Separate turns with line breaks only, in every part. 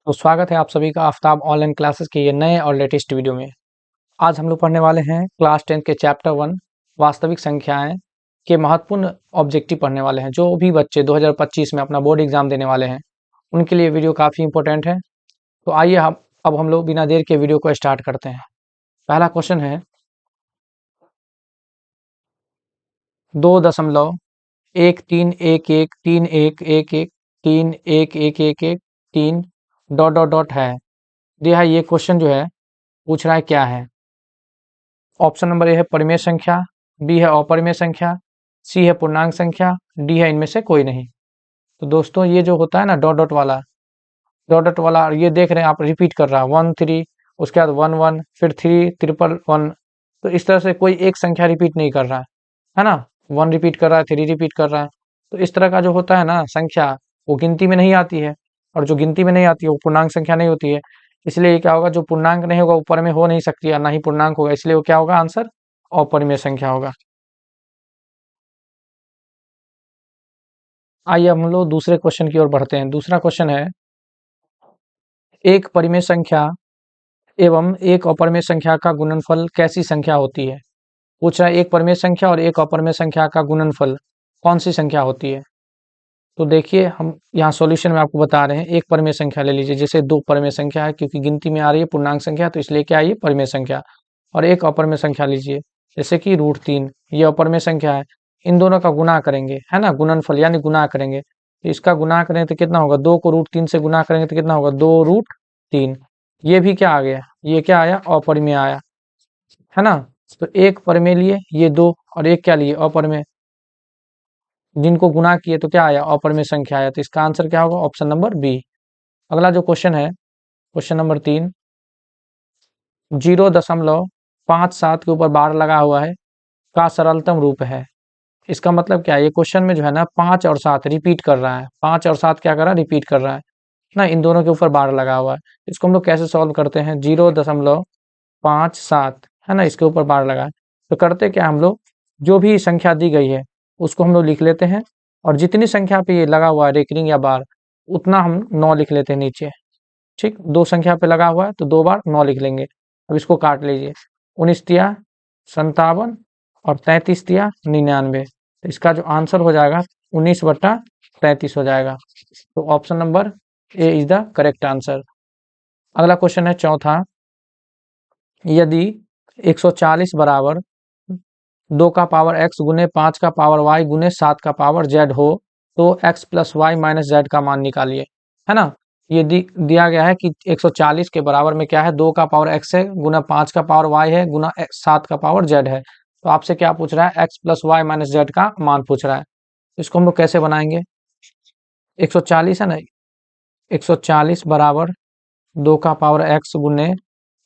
तो स्वागत है आप सभी का आफ्ताब ऑनलाइन क्लासेस के ये नए और लेटेस्ट वीडियो में। आज हम लोग पढ़ने वाले हैं क्लास 10 के चैप्टर 1 वास्तविक संख्याएं के महत्वपूर्ण ऑब्जेक्टिव पढ़ने वाले हैं। जो भी बच्चे 2025 में अपना बोर्ड एग्जाम देने वाले हैं उनके लिए वीडियो काफ़ी इंपॉर्टेंट है। तो आइए अब हम लोग बिना देर के वीडियो को स्टार्ट करते हैं। पहला क्वेश्चन है 2.13111131113111 डॉट डॉट डॉट है दिया है। ये क्वेश्चन जो है पूछ रहा है क्या है। ऑप्शन नंबर ए है परिमेय संख्या, बी है अपरिमेय संख्या, सी है पूर्णांक संख्या, डी है इनमें से कोई नहीं। तो दोस्तों ये जो होता है ना डॉट डॉट वाला ये देख रहे हैं आप, रिपीट कर रहा है 1 3, उसके बाद 1 1, फिर 3 ट्रिपल 1। तो इस तरह से कोई एक संख्या रिपीट नहीं कर रहा है ना। 1 रिपीट कर रहा है, 3 रिपीट कर रहा है। तो इस तरह का जो होता है ना संख्या वो गिनती में नहीं आती है, और जो गिनती में नहीं आती है वो पूर्णांक संख्या नहीं होती है। इसलिए क्या होगा, जो पूर्णांक नहीं होगा ऊपर में हो नहीं सकती है, ना ही पूर्णांक होगा, इसलिए वो क्या होगा, आंसर अपरिमेय संख्या होगा। आइए हम लोग दूसरे क्वेश्चन की ओर बढ़ते हैं। दूसरा क्वेश्चन है एक परिमेय संख्या एवं एक अपरिमेय संख्या का गुणनफल कैसी संख्या होती है। पूछ रहा है एक परिमेय संख्या और एक अपरिमेय संख्या का गुणनफल कौन सी संख्या होती है। तो देखिए हम यहाँ सॉल्यूशन में आपको बता रहे हैं। एक परिमेय संख्या ले लीजिए, जैसे दो परिमेय संख्या है, क्योंकि गिनती में आ रही है पूर्णांक संख्या, तो इसलिए क्या है ये परिमेय संख्या। और एक अपरिमेय संख्या लीजिए, जैसे कि √3, ये अपरिमेय संख्या है। इन दोनों का गुणा करेंगे, है ना, गुणनफल यानी गुणा करेंगे। तो इसका गुणा करें तो कितना होगा, 2 को √3 से गुणा करेंगे तो कितना होगा, 2√3। ये भी क्या आ गया, ये क्या आया, अपरिमेय आया, है ना। तो एक परिमेय लिए ये दो, और एक क्या लिए, अपरिमेय, जिनको गुणा किए तो क्या आया, अपरिमेय संख्या आया। तो इसका आंसर क्या होगा, ऑप्शन नंबर बी। अगला जो क्वेश्चन है, क्वेश्चन नंबर 3, 0.57 के ऊपर बार लगा हुआ है का सरलतम रूप है। इसका मतलब क्या है, ये क्वेश्चन में जो है ना 5 और 7 रिपीट कर रहा है। 5 और 7 क्या कर रहा है, रिपीट कर रहा है ना, इन दोनों के ऊपर बार लगा हुआ है। इसको हम लोग कैसे सॉल्व करते हैं, 0.57 है ना, इसके ऊपर बार लगा है। तो करते क्या हम लोग, जो भी संख्या दी गई है उसको हम लोग लिख लेते हैं, और जितनी संख्या पे ये लगा हुआ है रेकरिंग या बार, उतना हम 9 लिख लेते हैं नीचे। ठीक, 2 संख्या पे लगा हुआ है तो 2 बार 9 लिख लेंगे। अब इसको काट लीजिए, 19 तिया 57 और 33 तिया 99। तो इसका जो आंसर हो जाएगा 19/33 हो जाएगा। तो option number A is the correct answer. अगला क्वेश्चन है चौथा, यदि 140 बराबर 2 का पावर x गुने 5 का पावर y गुने 7 का पावर z हो तो x plus y minus z का मान निकालिए, है ना। ये दिया गया है कि 140 के बराबर में क्या है, 2 का पावर x है गुना 5 का पावर y है गुना 7 का पावर z है। तो आपसे क्या पूछ रहा है, x plus y minus z का मान पूछ रहा है। तो इसको हम लोग कैसे बनाएंगे, 140 है ना, 140 बराबर 2 का पावर x गुने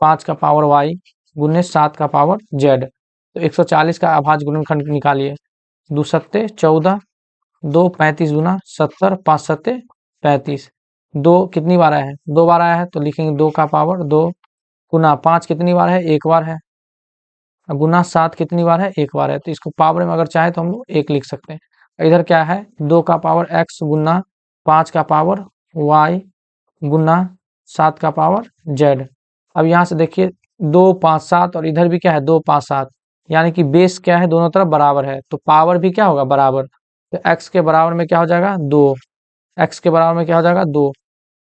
5 का पावर y गुने 7 का पावर z। तो 140 का अभाज्य गुणनखंड निकालिए, 2 सत्ते 14, 2 35 गुना 70, 5 सत्ते 35। 2 कितनी बार आया है, 2 बार आया है, तो लिखेंगे 2 का पावर 2 गुना 5 कितनी बार है, 1 बार है, गुना 7 कितनी बार है, 1 बार है। तो इसको पावर में अगर चाहे तो हम लोग 1 लिख सकते हैं। इधर क्या है, 2 का पावर x गुना 5 का पावर y गुना 7 का पावर z। अब यहाँ से देखिए 2 5 7, और इधर भी क्या है 2 5 7, यानी कि बेस क्या है, दोनों तरफ बराबर है, तो पावर भी क्या होगा, बराबर। तो x के बराबर में क्या हो जाएगा, 2, x के बराबर में क्या हो जाएगा, 2।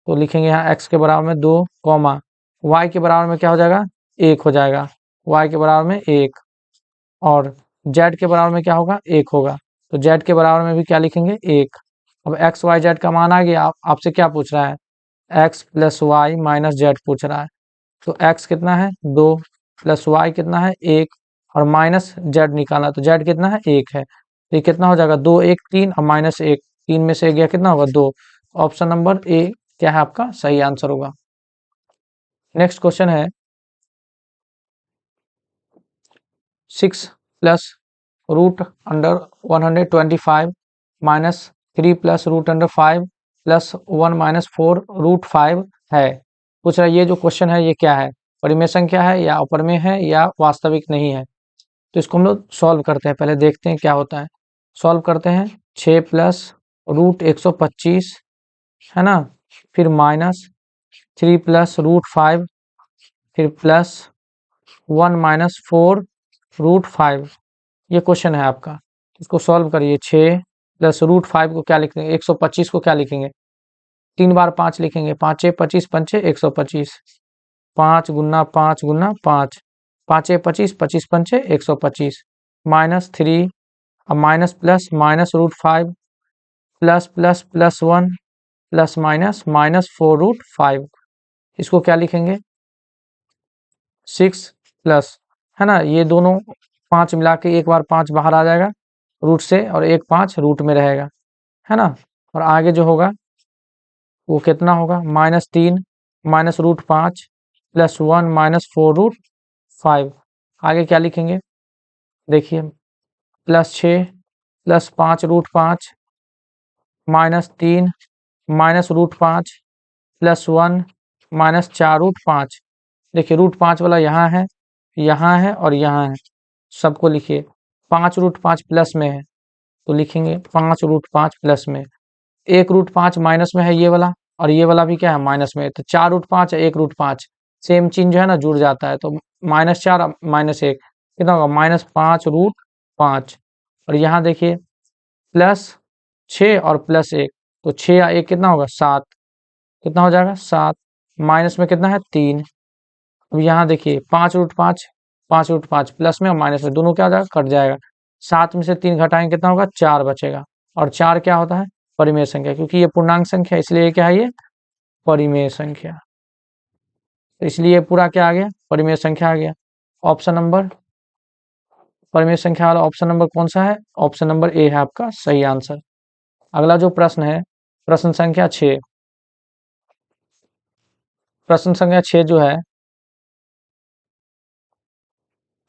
तो लिखेंगे यहाँ x के बराबर में 2 कॉमा, y के बराबर में क्या हो जाएगा, 1 हो जाएगा, y के बराबर में 1, और z के बराबर में क्या होगा, 1 होगा। तो z के बराबर में भी क्या लिखेंगे, 1। अब x y z का मान आ गया। आपसे क्या पूछ रहा है, x plus y minus z पूछ रहा है। तो x कितना है, 2, प्लस y कितना है, 1, और माइनस जेड निकालना, तो जेड कितना है, 1 है। तो ये कितना हो जाएगा, 2 1 3 और माइनस 1, 3 में से गया कितना होगा, 2। ऑप्शन नंबर ए क्या है आपका सही आंसर होगा। नेक्स्ट क्वेश्चन है 6 plus root under 125 minus 3 plus root under 5 plus 1 minus 4 root 5 है। पूछ रहा है ये जो क्वेश्चन है ये क्या है, परिमेय संख्या है या अपरिमेय है या वास्तविक नहीं है। तो इसको हम लोग सॉल्व करते हैं, पहले देखते हैं क्या होता है। सॉल्व करते हैं, 6 प्लस रूट 125 है ना, फिर माइनस 3 प्लस रूट 5 फिर प्लस 1 माइनस 4 रूट 5। ये क्वेश्चन है आपका, इसको सॉल्व करिए। 6 प्लस रूट 5 को क्या लिखेंगे, 125 को क्या लिखेंगे, 3 बार 5 लिखेंगे, 5 25 पंचे 125, 5 गुना 5 गुना 5, 5 25 25 पंचे 125, माइनस 3, अब minus plus minus root 5 plus plus plus 1 plus minus minus 4 root 5, इसको क्या लिखेंगे 6 प्लस, है ना, ये दोनों 5 मिला के एक बार 5 बाहर आ जाएगा रूट से और एक 5 रूट में रहेगा, है ना। और आगे जो होगा वो कितना होगा, -3 minus root 5 plus 1 minus 4 root 5। आगे क्या लिखेंगे, देखिए plus 6 plus 5 root 5 -3 minus root 5 plus 1 minus 4 root 5। देखिए रूट 5 वाला यहाँ है और यहाँ है, सबको लिखिए। 5 रूट 5 प्लस में है तो लिखेंगे 5 रूट 5 प्लस में, 1 रूट 5 माइनस में है ये वाला, और ये वाला भी क्या है माइनस में, तो 4 रूट 5 है 1 रूट 5, सेम चिन्ह जो है ना जुड़ जाता है, तो -4 -1 कितना होगा -5 रूट 5। और यहाँ देखिए प्लस 6 और प्लस 1, तो 6 या 1 कितना होगा 7, कितना हो जाएगा 7, माइनस में कितना है 3। अब यहाँ देखिए 5 रूट 5 5 रूट 5 प्लस में और माइनस में दोनों क्या हो जाएगा, कट जाएगा। 7 में से 3 घटाएंगे कितना होगा 4 बचेगा, और 4 क्या होता है परिमेय संख्या, क्योंकि ये पूर्णांक संख्या इसलिए क्या है ये परिमेय संख्या, इसलिए ये पूरा क्या आ गया परिमेय संख्या आ गया। ऑप्शन नंबर परिमेय संख्या वाला ऑप्शन नंबर कौन सा है, ऑप्शन नंबर ए है आपका सही आंसर। अगला जो प्रश्न है प्रश्न संख्या 6, प्रश्न संख्या 6 जो है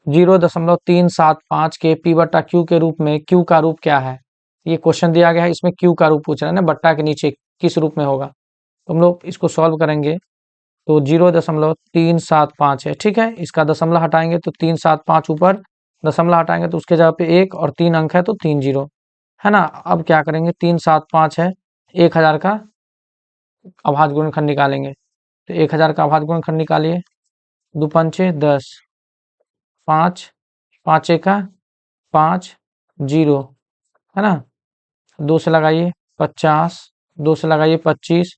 0.375 के पी बट्टा क्यू के रूप में क्यू का रूप क्या है, ये क्वेश्चन दिया गया है, इसमें क्यू का रूप पूछ रहा है ना, बट्टा के नीचे किस रूप में होगा, तो हम लोग इसको सॉल्व करेंगे। तो 0.375 है, ठीक है, इसका दशमलव हटाएंगे तो 375 ऊपर दशमलव हटाएंगे तो उसके जगह पे 1 और 3 अंक है तो 3 जीरो, है ना। अब क्या करेंगे 375 है, 1000 का अभाज्य गुणनखंड निकालेंगे, तो 1000 का अभाज्य गुणनखंड निकालिए, 2 पंचे 10, 5 5 एका 5 जीरो, है ना, 2 से लगाइए 50, 2 से लगाइए 25,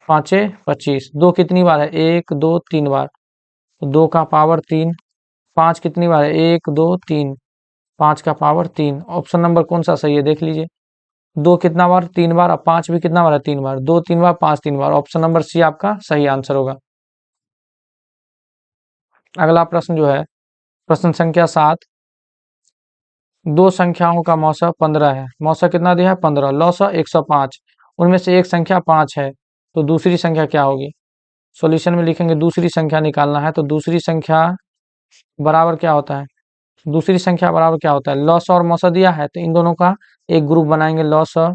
5 25, 2 कितनी बार है 1 2 3 बार, तो 2 का पावर 3, 5 कितनी बार है 1 2 3, 5 का पावर 3। ऑप्शन नंबर कौन सा सही है देख लीजिए, 2 कितना बार 3 बार, अब 5 भी कितना बार है 3 बार, 2 3 बार 5 3 बार, ऑप्शन नंबर सी आपका सही आंसर होगा। अगला प्रश्न जो है प्रश्न संख्या 7, दो संख्याओं का मौसा 15 है, मौसा कितना दिया है 15, लौसा 105, उनमें से एक संख्या 5 है, तो दूसरी संख्या क्या होगी। सॉल्यूशन में लिखेंगे दूसरी संख्या निकालना है, तो दूसरी संख्या बराबर क्या होता है, दूसरी संख्या बराबर क्या होता है, लौसा और मौसा दिया है तो इन दोनों का एक ग्रुप बनाएंगे, लौसा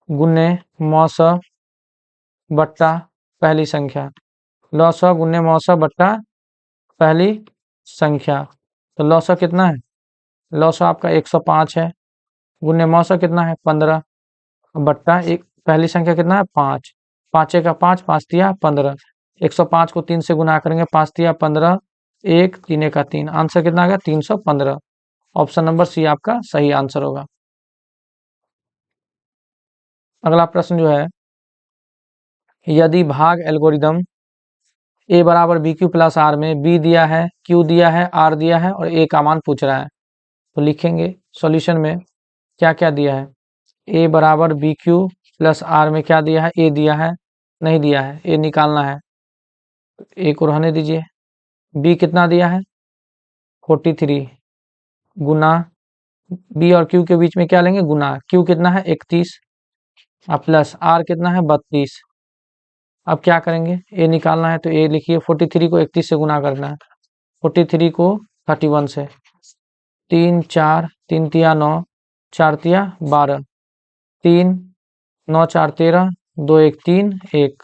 गुने मौसा बट्टा पहली संख्या, लौसा गुने मौसा बट्टा पहली संख्या, तो लौसा कितना है, लौसा आपका 105 है, गुने मौसा कितना है 15, बट्टा एक पहली संख्या कितना है 5, 5 का 5 5 तिया 15, 105 को 3 से गुना करेंगे 5 तिया 15, 1 3 का 3, आंसर कितना आ गया 315। ऑप्शन नंबर सी आपका सही आंसर होगा। अगला प्रश्न जो है, यदि भाग एल्गोरिदम ए बराबर बी क्यू प्लस आर में बी दिया है क्यू दिया है आर दिया है और ए का मान पूछ रहा है, तो लिखेंगे सॉल्यूशन में क्या क्या दिया है, ए बराबर बी क्यू प्लस आर में क्या दिया है, ए दिया है नहीं दिया है, ए निकालना है, ए को रहने दीजिए, बी कितना दिया है 43, गुना बी और क्यू के बीच में क्या लेंगे गुना, क्यू कितना है 31 और प्लस आर कितना है 32। अब क्या करेंगे ए निकालना है, तो ए लिखिए 43 को 31 से गुना करना है, 43 को 31 से, 3 4 3 तिया 9 4 तिया 12, 3 9 4 13, 2 1 3 1,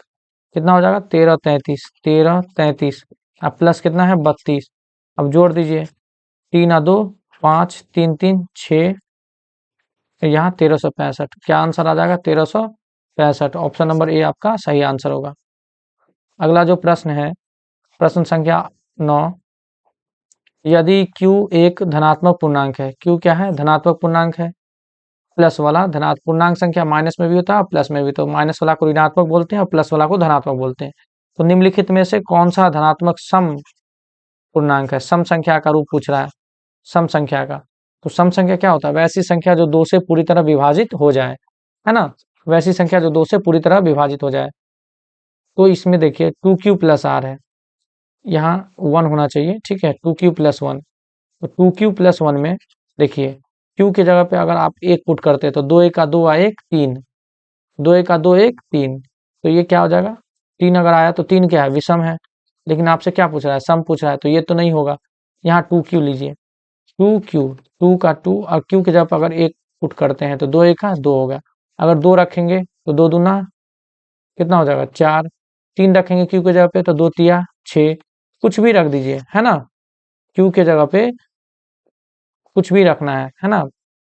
कितना हो जाएगा 13 33, 13 33, अब प्लस कितना है 32, अब जोड़ दीजिए 3 आ 2 5 3 3 6, यहाँ 1365, क्या आंसर आ जाएगा 1365, ऑप्शन नंबर ए आपका सही आंसर होगा। अगला जो प्रश्न है, प्रश्न संख्या 9, यदि q एक धनात्मक पूर्णांक है, q क्या है, धनात्मक पूर्णांक है, प्लस वाला धनात्मक पूर्णांक संख्या माइनस में भी होता है और प्लस में भी, तो माइनस वाला को ऋणात्मक बोलते हैं और प्लस वाला को धनात्मक बोलते हैं। तो निम्नलिखित में से कौन सा धनात्मक सम पूर्णांक है, सम संख्या का रूप पूछ रहा है, सम संख्या का। तो सम संख्या क्या होता है, वैसी संख्या जो 2 से पूरी तरह विभाजित हो जाए, है ना, वैसी संख्या जो 2 से पूरी तरह विभाजित हो जाए। तो इसमें देखिए 2q प्लस आर है, यहाँ 1 होना चाहिए, ठीक है, 2q प्लस 1। तो 2q प्लस 1 में देखिए q की जगह पे अगर आप 1 पुट करते हैं तो 2 1 का 2 आ 1 3, 2 1 का 2 1 3, तो ये क्या हो जाएगा, 3 अगर आया तो 3 क्या है, विषम है। लेकिन आपसे क्या पूछ रहा है, सम पूछ रहा है, तो ये तो नहीं होगा। यहाँ 2q लीजिए, 2q, 2 का 2 और q की जगह पर अगर 1 पुट करते हैं तो 2 1 का 2 होगा। अगर 2 रखेंगे तो 2 दूना कितना हो जाएगा 4, 3 रखेंगे q की जगह पे तो 2 तिया 6, कुछ भी रख दीजिए, है ना, q की जगह पे कुछ भी रखना है ना,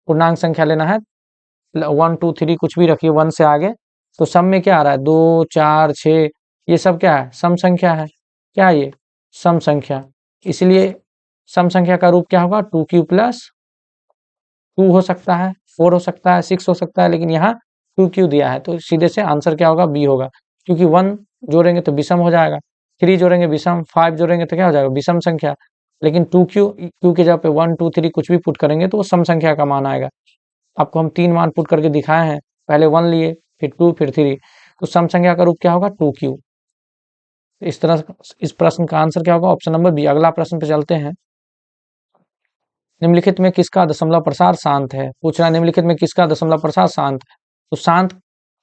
पूर्णांक संख्या लेना है, 1 2 3 कुछ भी रखिए 1 से आगे। तो सम में क्या आ रहा है, 2 4 6, ये सब क्या है, सम संख्या है, क्या है ये, सम संख्या। इसलिए सम संख्या का रूप क्या होगा, 2q प्लस 2 हो सकता है, 4 हो सकता है, 6 हो सकता है, लेकिन यहाँ 2q दिया है तो सीधे से आंसर क्या होगा, बी होगा। क्योंकि 1 जोड़ेंगे तो विषम हो जाएगा, 3 जोड़ेंगे विषम, 5 जोड़ेंगे तो क्या हो जाएगा, विषम संख्या। लेकिन 2q, q की जगह पे 1 2 3 कुछ भी पुट करेंगे तो वो सम संख्या का मान आएगा। आपको हम 3 मान पुट करके दिखाए हैं, पहले 1 लिए, फिर 2, फिर 3, तो सम संख्या का रूप क्या होगा, 2q। इस तरह इस प्रश्न का आंसर क्या होगा, ऑप्शन नंबर बी। अगला प्रश्न पे चलते हैं। निम्नलिखित में किसका दशमलव प्रसार शांत है, पूछ रहा है निम्नलिखित में किसका दशमलव प्रसार शांत। तो शांत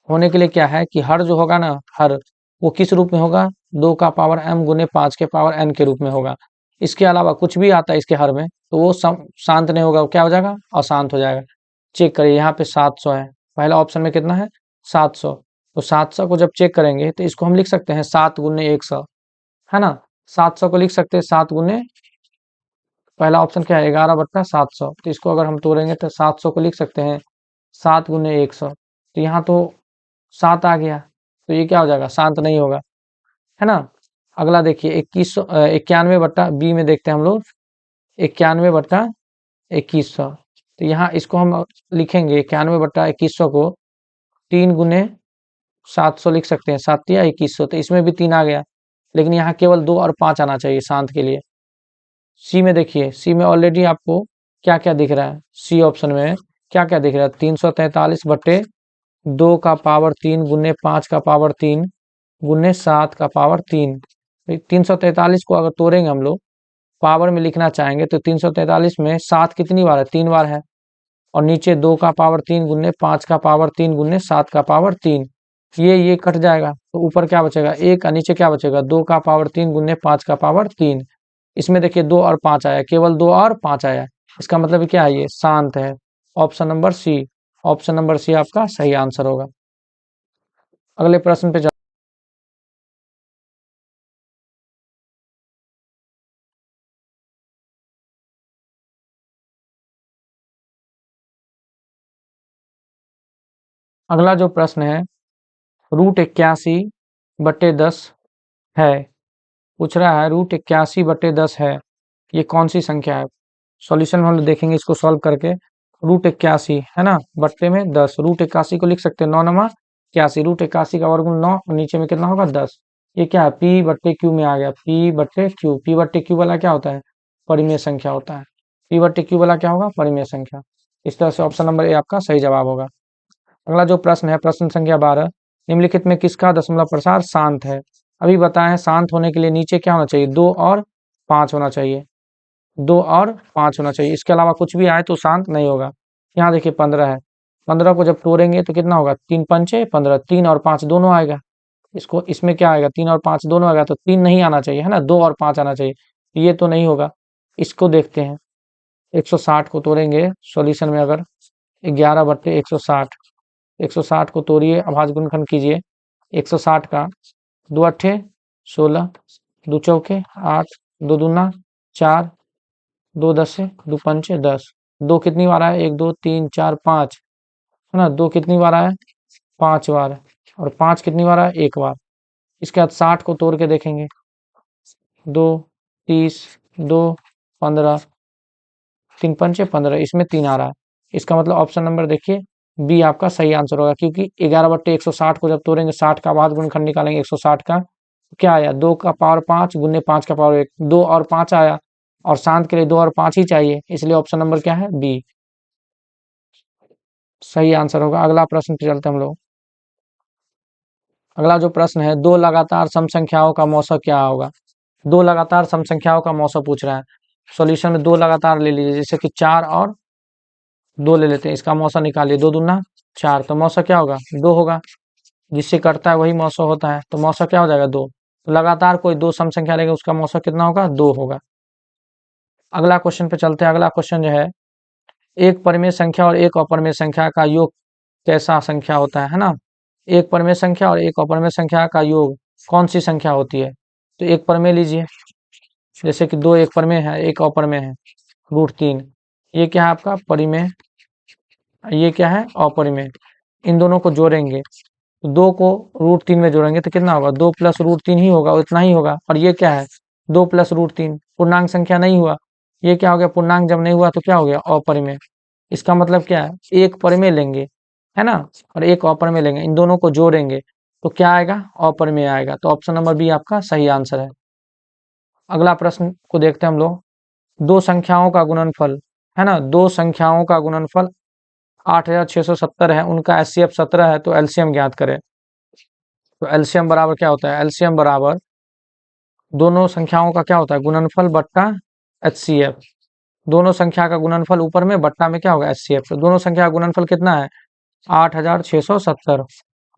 होने के लिए क्या है कि हर जो होगा ना, हर वो किस रूप में होगा, 2 का पावर m गुने 5 के पावर n के रूप में होगा। इसके अलावा कुछ भी आता है इसके हर में तो वो शांत नहीं होगा, वो क्या हो जाएगा, अशांत हो जाएगा। चेक करिए यहाँ पे 700 है, पहला ऑप्शन में कितना है 700, तो 700 को जब चेक करेंगे तो इसको हम लिख सकते हैं 7 गुने 100, है ना, 700 को लिख सकते हैं 7 गुने, पहला ऑप्शन क्या है 11/700, तो इसको अगर हम तोड़ेंगे तो 700 को लिख सकते हैं 7 गुने 100, तो यहाँ तो 7 आ गया, तो ये क्या हो जाएगा, शांत नहीं होगा, है ना। अगला देखिए 91 बी में देखते हैं हम लोग, 91/2100, तो यहाँ इसको हम लिखेंगे 91/2100 को 3 गुने 700 लिख सकते हैं, 7 या 2100, तो इसमें भी 3 आ गया, लेकिन यहाँ केवल 2 और 5 आना चाहिए शांत के लिए। सी में देखिए, सी में ऑलरेडी आपको क्या क्या दिख रहा है, सी ऑप्शन में क्या क्या दिख रहा है, 343/2 का पावर 3 गुने 5 का पावर 3 गुने 7 का पावर 3। 343 को अगर तोड़ेंगे हम लोग, पावर में लिखना चाहेंगे तो 343 में 7 कितनी बार है, 3 बार है, और नीचे 2 का पावर 3 गुने 5 का पावर 3 गुने 7 का पावर 3, ये कट जाएगा, तो ऊपर क्या बचेगा 1 और नीचे क्या बचेगा 2 का पावर 3 गुने 5 का पावर 3। इसमें देखिए 2 और 5 आया, केवल 2 और 5 आया, इसका मतलब क्या है, ये शांत है। Option number C, option number C आपका सही आंसर होगा। अगले प्रश्न पे अगला जो प्रश्न है, √81/10 है, पूछ रहा है √81/10 है, ये कौन सी संख्या है। सॉल्यूशन में हम लोग देखेंगे इसको सॉल्व करके। √81 है ना, बट्टे में 10, √81 को लिख सकते हैं 9 नमा 81, √81 का वर्गमूल 9 और नीचे में कितना होगा 10। ये क्या है, p/q में आ गया, p/q, p/q वाला क्या होता है, परिमेय संख्या होता है, p/q वाला क्या होगा, परिमेय संख्या। इस तरह से ऑप्शन नंबर ए आपका सही जवाब होगा। अगला जो प्रश्न है, प्रश्न संख्या 12, निम्नलिखित में किसका दशमलव प्रसार शांत है। अभी बताए हैं शांत होने के लिए नीचे क्या होना चाहिए, 2 और 5 होना चाहिए, 2 और 5 होना चाहिए, इसके अलावा कुछ भी आए तो शांत नहीं होगा। यहाँ देखिए 15 है, 15 को जब तोड़ेंगे तो कितना होगा, 3 पंचे 15, 3 और 5 दोनों आएगा, इसको इसमें क्या आएगा 3 और 5 दोनों आएगा, तो 3 नहीं आना चाहिए, है ना, 2 और 5 आना चाहिए, ये तो नहीं होगा। इसको देखते हैं, 160 को तोड़ेंगे सॉल्यूशन में, अगर 11/160, 160 को तोड़िए, अभाज्य गुणनखंड कीजिए, 160 का 2 अट्ठे 16, 2 चौके 8, 2 दूना 4, 2 दसे 2 पंचे 10, 2 कितनी बार आया 1 2 3 4 5, है ना, 2 कितनी बार आया 5 बार, और 5 कितनी बार आया 1 बार, इसके बाद 60 को तोड़ के देखेंगे, 2, 30, 2, 15, 3 पंचे 15, इसमें 3 आ रहा है। इसका मतलब ऑप्शन नंबर देखिए बी आपका सही आंसर होगा, क्योंकि 11/160 को जब तोड़ेंगे 60 का बाद गुणनखंड निकालेंगे 160 का, क्या आया 2 का पावर 5 गुने 5 का पावर 1, 2 और 5 आया, और शांत के लिए 2 और 5 ही चाहिए, इसलिए ऑप्शन नंबर क्या है बी सही आंसर होगा। अगला प्रश्न पे चलते हम लोग। अगला जो प्रश्न है, दो लगातार सम संख्याओं का मौसा क्या होगा। दो लगातार सम संख्याओं का मौसा पूछ रहा है। सॉल्यूशन में दो लगातार ले लीजिए, जैसे कि 4 और 2 ले लेते हैं, इसका मौसा निकालिए, 2 दूना 4, तो मौसा क्या होगा 2 होगा, जिससे कटता है वही मौसा होता है, तो मौसा क्या हो जाएगा 2। तो लगातार कोई दो सम संख्या लेगा उसका मौसा कितना होगा 2 होगा। अगला क्वेश्चन पे चलते हैं। अगला क्वेश्चन जो है, एक परिमेय संख्या और एक अपरिमेय संख्या का योग कैसा संख्या होता है ना। एक परिमेय संख्या और एक अपरिमेय संख्या का योग कौन सी संख्या होती है। तो एक परिमेय लीजिए, जैसे कि 2 एक परिमेय है, एक अपरिमेय है, √3, ये क्या है आपका परिमेय, ये क्या है अपरिमेय। इन दोनों को जोड़ेंगे, तो 2 को √3 में जोड़ेंगे तो कितना होगा 2 + √3 ही होगा, इतना ही होगा। और ये क्या है 2 + √3 पूर्णांक संख्या नहीं हुआ, ये क्या हो गया पूर्णांक जब नहीं हुआ तो क्या हो गया अपरिमेय। इसका मतलब क्या है एक परिमेय लेंगे है ना, और एक अपरिमेय लेंगे, इन दोनों को जोड़ेंगे तो क्या आएगा अपरिमेय आएगा। तो ऑप्शन नंबर बी आपका सही आंसर है। अगला प्रश्न को देखते हैं हम लोग। दो संख्याओं का गुणनफल है ना, दो संख्याओं का गुणनफल 8670 है, उनका एचसीएफ 17 है, तो एलसीएम ज्ञात करें। तो एलसीएम बराबर क्या होता है, एलसीएम बराबर दोनों संख्याओं का क्या होता है गुणनफल बट्टा एचसीएफ। दोनों संख्या का गुणनफल ऊपर में बट्टा में क्या होगा एचसीएफ। तो दोनों संख्या का गुणनफल कितना है 8670,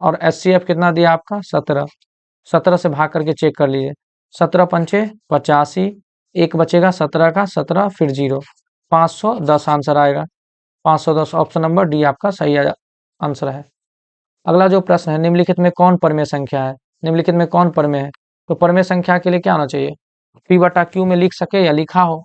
और एचसीएफ कितना दिया आपका 17। 17 से भाग करके चेक कर लीजिए, 17 पंचे 85, एक बचेगा 17 का 17, फिर 0, 510 आंसर आएगा। 510 ऑप्शन नंबर डी आपका सही आंसर है। अगला जो प्रश्न है, निम्नलिखित में कौन परिमेय संख्या है। निम्नलिखित में कौन परिमेय है। तो परिमेय संख्या के लिए क्या होना चाहिए, p/q में लिख सके या लिखा हो,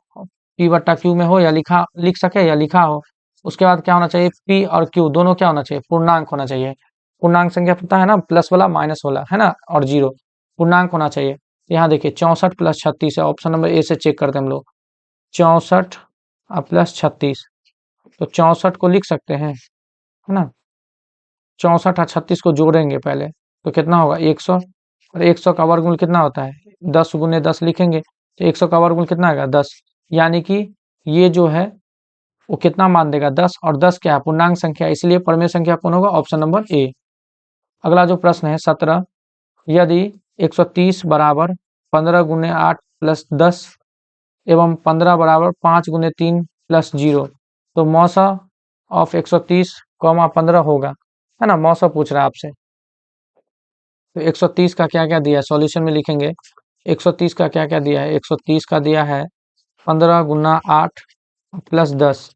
p/q में हो या लिख सके या लिखा हो। उसके बाद क्या होना चाहिए p और q दोनों क्या होना चाहिए पूर्णांक होना चाहिए। पूर्णांक संख्या पता है ना, प्लस वाला माइनस वाला है ना, और 0 पूर्णांक होना चाहिए। यहाँ देखिए 64 + 36 है, ऑप्शन नंबर ए से चेक करते हैं हम लोग, 64 + 36, तो 64 को लिख सकते हैं है ना, 64 और 36 को जोड़ेंगे पहले तो कितना होगा 100, और 100 का वर्गमूल कितना होता है 10 × 10 लिखेंगे, तो 100 का वर्गमूल कितना आएगा 10, यानी कि ये जो है वो कितना मान देगा 10, और 10 क्या है पूर्णांक संख्या, इसलिए परिमेय संख्या कौन होगा ऑप्शन नंबर ए। अगला जो प्रश्न है 17, यदि 130 बराबर 15 × 8 + 10 एवं 15 बराबर 5 × 3 + 0, तो मौसा ऑफ 130, 15 होगा है ना, मौसा पूछ रहा है आपसे। तो 130 का क्या क्या दिया है सॉल्यूशन में लिखेंगे, 130 का क्या क्या दिया है, 130 का दिया है 15 × 8 + 10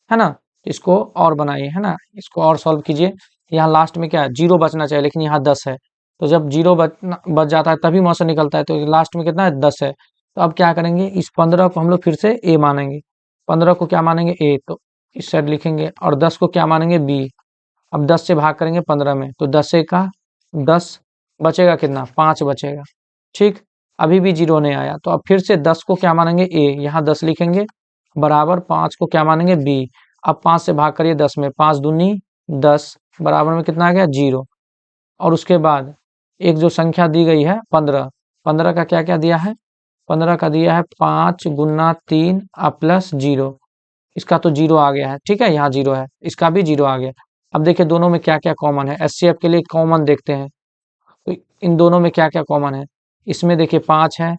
है ना। इसको और बनाइए है ना, इसको और सॉल्व कीजिए। यहाँ लास्ट में क्या है 0 बचना चाहिए, लेकिन यहाँ 10 है, तो जब 0 बच जाता है तभी मौसा निकलता है, तो लास्ट में कितना है 10 है। तो अब क्या करेंगे इस 15 को हम लोग फिर से ए मानेंगे, 15 को क्या मानेंगे ए, तो इस साइड लिखेंगे, और 10 को क्या मानेंगे बी। अब 10 से भाग करेंगे 15 में, तो 10 का 10 बचेगा कितना 5 बचेगा, ठीक। अभी भी 0 नहीं आया, तो अब फिर से 10 को क्या मानेंगे ए, यहाँ 10 लिखेंगे, बराबर 5 को क्या मानेंगे बी। अब 5 से भाग करिए 10 में, 5 दूनी 10, बराबर में कितना आ गया 0। और उसके बाद एक जो संख्या दी गई है 15, 15 का क्या क्या दिया है, 15 का दिया है 5 × 3 + 0, इसका तो 0 आ गया है, ठीक है, यहाँ 0 है, इसका भी 0 आ गया। अब देखिए दोनों में क्या क्या कॉमन है, एचसीएफ के लिए कॉमन देखते हैं, तो इन दोनों में क्या क्या कॉमन है, इसमें देखिए 5 है,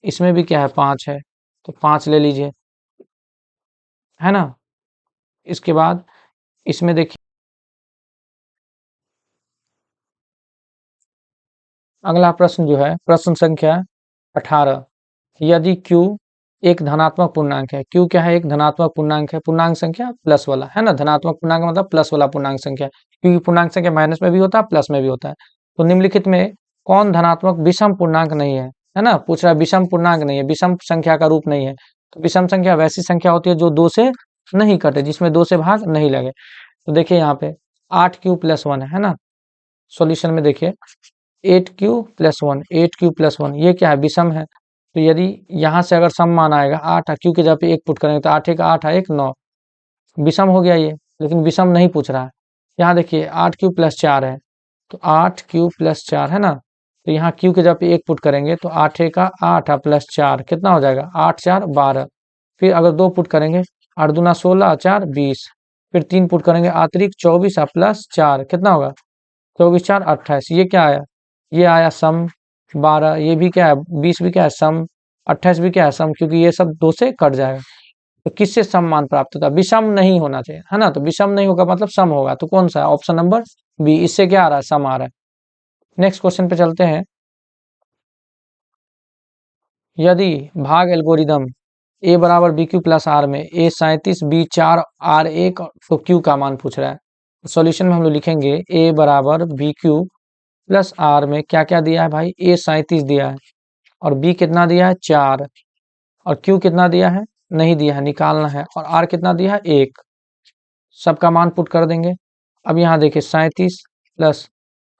इसमें भी क्या है 5 है, तो 5 ले लीजिए है ना। इसके बाद इसमें देखिए अगला प्रश्न जो है प्रश्न संख्या 18, यदि q एक धनात्मक पूर्णांक है, q क्या है एक धनात्मक पूर्णांक है, पूर्णांक संख्या प्लस वाला है ना, धनात्मक पूर्णांक मतलब प्लस वाला पूर्णांक संख्या, क्योंकि पूर्णांक संख्या माइनस में भी होता है प्लस में भी होता है। तो निम्नलिखित में कौन धनात्मक विषम पूर्णांक नहीं है ना, पूछ रहा है विषम पूर्णांक नहीं है, विषम संख्या का रूप नहीं है। तो विषम संख्या वैसी संख्या होती है जो 2 से नहीं कटे, जिसमें 2 से भाग नहीं लगे। तो देखिए यहाँ पे 8q + 1 है ना, सॉल्यूशन में देखिए 8q+1, 8q+1 ये क्या है, विषम है। तो यदि यहाँ से अगर सम मान आएगा 8, q के जगह पे 1 पुट करेंगे तो 8 एक 8 1 9, विषम हो गया ये, लेकिन विषम नहीं पूछ रहा है। यहाँ देखिए 8q+4 है, तो 8q+4 है ना, तो यहाँ q के जगह पे 1 पुट करेंगे तो 8 एक 8 +4 कितना हो जाएगा, 8 4 12। फिर अगर 2 पुट करेंगे 8 दूना 16 4 20, फिर 3 पुट करेंगे अतिरिक्त 24 +4 कितना होगा, 24 4 28। ये क्या आया, ये आया सम 12, ये भी क्या है 20 भी क्या है सम, 28 भी क्या है सम, क्योंकि ये सब 2 से कट जाएगा। तो किससे सम मान प्राप्त होता है, विषम नहीं होना चाहिए है ना, तो विषम नहीं होगा मतलब सम होगा, तो कौन सा है, ऑप्शन नंबर बी, इससे क्या आ रहा है, सम आ रहा है। नेक्स्ट क्वेश्चन पे चलते हैं। यदि भाग एल्गोरिदम ए बराबर बी क्यू प्लस आर में ए 37 बी 4 आर 1 तो क्यू का मान पूछ रहा है, सॉल्यूशन में हम लोग लिखेंगे ए बराबर बी क्यू प्लस आर में क्या क्या दिया है भाई, ए 37 दिया है और बी कितना दिया है 4 और क्यू कितना दिया है नहीं दिया है, निकालना है, और आर कितना दिया है 1, सबका मान पुट कर देंगे। अब यहाँ देखिए 37 प्लस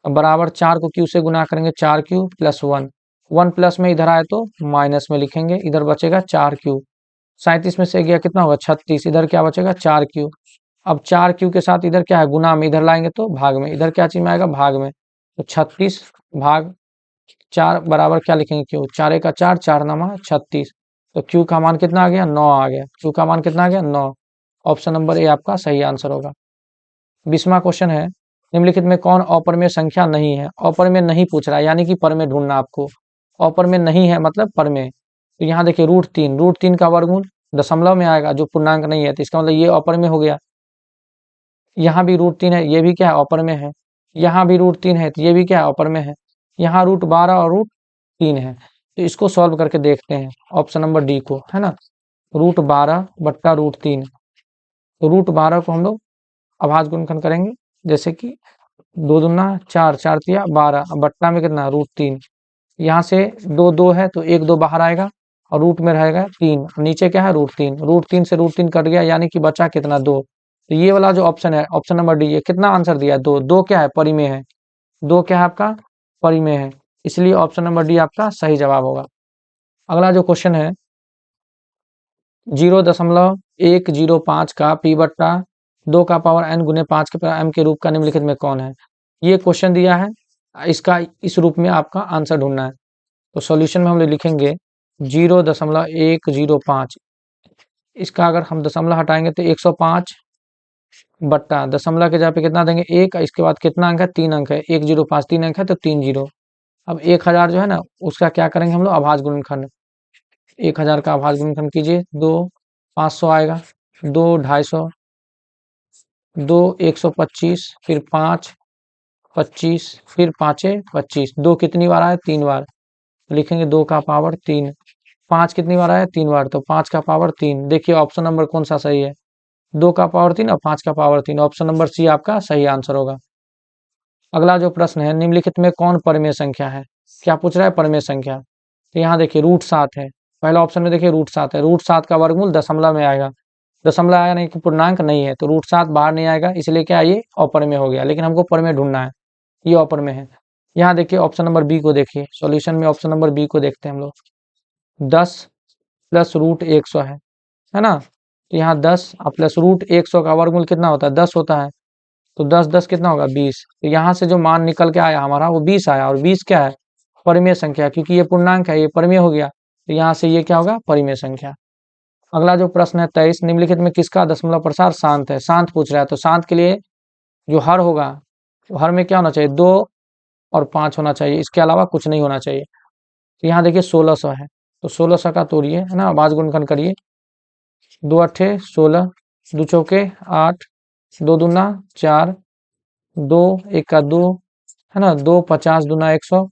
बराबर 4 को क्यू से गुना करेंगे 4q+1, 1 प्लस में इधर आए तो माइनस में लिखेंगे, इधर बचेगा 4q, 37 में से गया कितना होगा 36, इधर क्या बचेगा 4q। अब 4q के साथ इधर क्या है गुना में, इधर लाएंगे तो भाग में, इधर क्या चीज में आएगा भाग में, तो 36 भाग 4 बराबर क्या लिखेंगे क्यू, 4 एक 4 4 नमा 36, तो क्यू का मान कितना आ गया 9 आ गया, क्यू का मान कितना आ गया 9, ऑप्शन नंबर ए आपका सही आंसर होगा। 20वां क्वेश्चन है, निम्नलिखित में कौन अपरमेय संख्या नहीं है, अपरमेय नहीं पूछ रहा है यानी कि परमेय ढूंढना आपको, अपरमेय नहीं है मतलब परमेय। तो यहाँ देखिए रूट तीन का वर्गमूल दशमलव में आएगा जो पूर्णांक नहीं है, तो इसका मतलब ये अपरमेय हो गया। यहाँ भी √3 है, ये भी क्या है अपरमेय है। यहाँ भी √3 है तो ये भी क्या है अपरमेय है। यहाँ √12 और √3 है, तो इसको सॉल्व करके देखते हैं ऑप्शन नंबर डी को, है ना, √12 बट्टा √3, तो √12 को हम लोग अभाज्य गुणनखंड करेंगे, जैसे कि 2 दूना 4 4 तिया 12, अब बट्टा में कितना √3, यहाँ से 2 2 है तो 1 2 बाहर आएगा और रूट में रहेगा 3, नीचे क्या है √3 से √3 कट गया यानी कि बचा कितना 2, तो ये वाला जो ऑप्शन है ऑप्शन नंबर डी, ये कितना आंसर दिया है 2, 2 क्या है परिमेय है, 2 क्या है आपका परिमेय है, इसलिए ऑप्शन नंबर डी आपका सही जवाब होगा। अगला जो क्वेश्चन है 0.105 का p बट्टा 2 का पावर n गुने 5 के पावर m के रूप का निम्नलिखित में कौन है, ये क्वेश्चन दिया है, इसका इस रूप में आपका आंसर ढूंढना है। तो सॉल्यूशन में हम लोग लिखेंगे 0.105, इसका अगर हम दशमलव हटाएंगे तो 105 बट्टा दशमलव के जगह पे कितना देंगे 1, इसके बाद कितना अंक है 3 अंक है, 105 3 अंक है तो 3 जीरो। अब 1000 जो है ना उसका क्या करेंगे हम लोग अभाज्य गुणनखंड, 1000 का अभाज्य गुणनखंड कीजिए, 2 500 आएगा, 2 250, 2 125, फिर 5 25, फिर 5 25, 2 कितनी बार आया 3 बार, लिखेंगे 2 का पावर 3, 5 कितनी बार आया 3 बार तो 5 का पावर 3, देखिए ऑप्शन नंबर कौन सा सही है, 2 का पावर 3 और 5 का पावर 3, ऑप्शन नंबर सी आपका सही आंसर होगा। अगला जो प्रश्न है निम्नलिखित में कौन परिमेय संख्या है, क्या पूछ रहा है परिमेय संख्या, तो यहाँ देखिए √7 है, पहला ऑप्शन में देखिए √7 है, √7 का वर्गमूल दशमलव में आएगा, दशमलव आया नहीं कि पूर्णांक नहीं है, तो √7 बाहर नहीं आएगा, इसलिए क्या ये अपरिमेय हो गया, लेकिन हमको परिमेय ढूंढना है, ये अपरिमेय है। यहाँ देखिए ऑप्शन नंबर बी को देखिए, सॉल्यूशन में ऑप्शन नंबर बी को देखते हैं हम लोग, 10 प्लस √100 है ना, तो यहाँ 10 प्लस √100 का वर्गमूल कितना होता है 10 होता है, तो 10 10 कितना होगा 20, तो यहाँ से जो मान निकल के आया हमारा वो 20 आया, और 20 क्या है परिमेय संख्या, क्योंकि ये पूर्णांक है ये परिमेय हो गया, तो यहाँ से ये क्या होगा परिमेय संख्या। अगला जो प्रश्न है 23, निम्नलिखित में किसका दशमलव प्रसार शांत है, शांत पूछ रहा है, तो शांत के लिए जो हर होगा तो हर में क्या होना चाहिए 2 और 5 होना चाहिए, इसके अलावा कुछ नहीं होना चाहिए। तो यहाँ देखिए 1600 है, तो 1600 का तोड़िए है ना, अभाज्य गुणनखंड करिए, 2 8 16, 2 चौके 8, 2 दूना 4, 2 1 का 2 है ना, 2 50 दूना 100,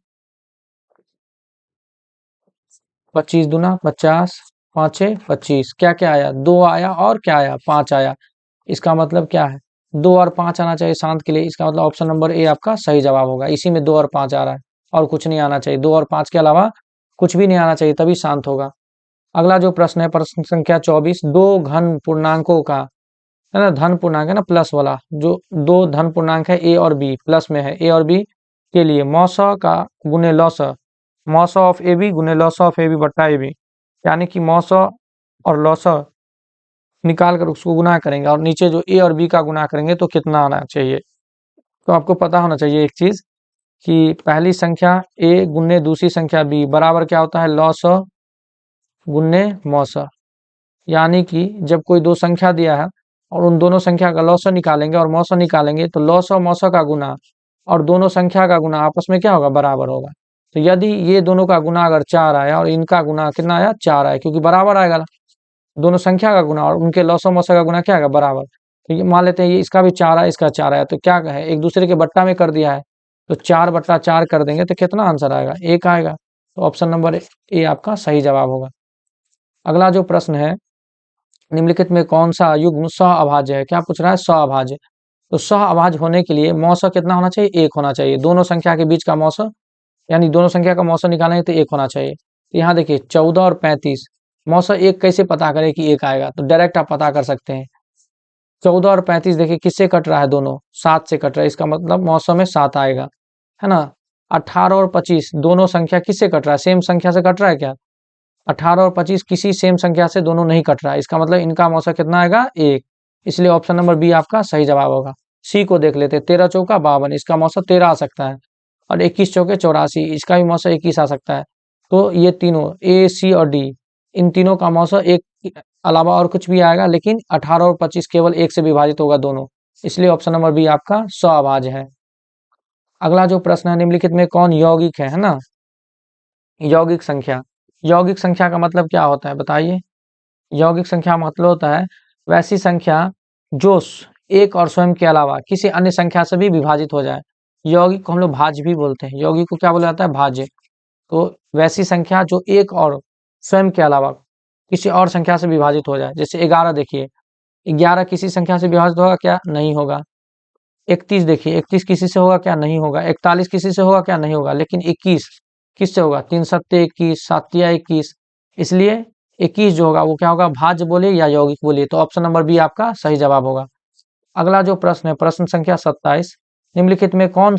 25 दूना 50, 5 25, क्या क्या आया 2 आया और क्या आया 5 आया, इसका मतलब क्या है 2 और 5 आना चाहिए शांत के लिए, इसका मतलब ऑप्शन नंबर ए आपका सही जवाब होगा, इसी में 2 और 5 आ रहा है और कुछ नहीं आना चाहिए, 2 और 5 के अलावा कुछ भी नहीं आना चाहिए तभी शांत होगा। अगला जो प्रश्न है प्रश्न संख्या 24, दो घन पूर्णांकों का है ना, धन पूर्णांक है ना प्लस वाला, जो 2 धन पूर्णांक है ए और बी प्लस में है, ए और बी के लिए मौस का गुने लॉस, मौस ऑफ ए बी गुने लॉस ऑफ ए बी बट्टा ए बी, यानी कि मौस और लॉस निकाल कर उसको गुना करेंगे और नीचे जो ए और बी का गुना करेंगे तो कितना आना चाहिए। तो आपको पता होना चाहिए एक चीज कि पहली संख्या ए गुने दूसरी संख्या बी बराबर क्या होता है, लॉस गुने मौस। यानी कि जब कोई दो संख्या दिया है और उन दोनों संख्या का लॉस निकालेंगे और मौसा निकालेंगे तो लॉस और मौसा का गुना और दोनों संख्या का गुना आपस में क्या होगा, बराबर होगा। तो यदि ये दोनों का गुना अगर 4 आया और इनका गुना कितना आया, 4 आया, क्योंकि बराबर आएगा दोनों संख्या का गुना और उनके लॉस और मौसा का गुना क्या आएगा, बराबर। तो ये मान लेते हैं ये इसका भी 4 आया, इसका 4 आया, तो क्या है एक दूसरे के बट्टा में कर दिया है, तो 4/4 कर देंगे तो कितना आंसर आएगा, 1 आएगा। तो ऑप्शन नंबर ए आपका सही जवाब होगा। अगला जो प्रश्न है, निम्नलिखित में कौन सा युग्म सहअभाज्य है, क्या पूछ रहा है, सहअभाज्य। तो सहअभाज्य होने के लिए मौसा कितना होना चाहिए, 1 होना चाहिए। दोनों संख्या के बीच का मौसा, यानी दोनों संख्या का मौसा निकालेंगे तो 1 होना चाहिए। तो यहाँ देखिए 14 और 35, मौसा 1 कैसे पता करें कि 1 आएगा, तो डायरेक्ट आप पता कर सकते हैं। 14 और 35 देखिए किससे कट रहा है, दोनों 7 से कट रहा है, इसका मतलब मौसा में 7 आएगा, है ना। 18 और 25 दोनों संख्या किससे कट रहा है, सेम संख्या से कट रहा है क्या, 18 और 25 किसी सेम संख्या से दोनों नहीं कट रहा है, इसका मतलब इनका मौसा कितना आएगा, 1। इसलिए ऑप्शन नंबर बी आपका सही जवाब होगा। सी को देख लेते हैं, 13 चौका 52, इसका मौसा 13 आ सकता है, और 21 चौके 84, इसका भी मौसा 21 आ सकता है। तो ये तीनों ए सी और डी, इन तीनों का मौसा 1 के अलावा और कुछ भी आएगा, लेकिन 18 और 25 केवल 1 से विभाजित होगा दोनों, इसलिए ऑप्शन नंबर बी आपका सहअभाज्य है। अगला जो प्रश्न है, निम्नलिखित में कौन यौगिक है ना। यौगिक संख्या, यौगिक संख्या का मतलब क्या होता है बताइए। यौगिक संख्या मतलब होता है वैसी संख्या जो एक और स्वयं के अलावा किसी अन्य संख्या से भी विभाजित हो जाए। यौगिक को हम लोग भाज्य भी बोलते हैं, यौगिक को क्या बोला जाता है, भाज्य। तो वैसी संख्या जो एक और स्वयं के अलावा किसी और संख्या से विभाजित हो जाए, जैसे 11 देखिए, 11 किसी संख्या से विभाजित होगा क्या, नहीं होगा। 31 देखिए, 31 किसी से होगा क्या, नहीं होगा। 41 किसी से होगा क्या, नहीं होगा। लेकिन 21 किससे होगा, 3 सत्ते 21, 7 21, इसलिए 21 जो होगा वो क्या होगा, भाज्य बोले या यौगिक बोलिए, तो ऑप्शन नंबर बी आपका सही जवाब होगा। अगला जो प्रश्न है, प्रश्न संख्या 27, निम्नलिखित में कौन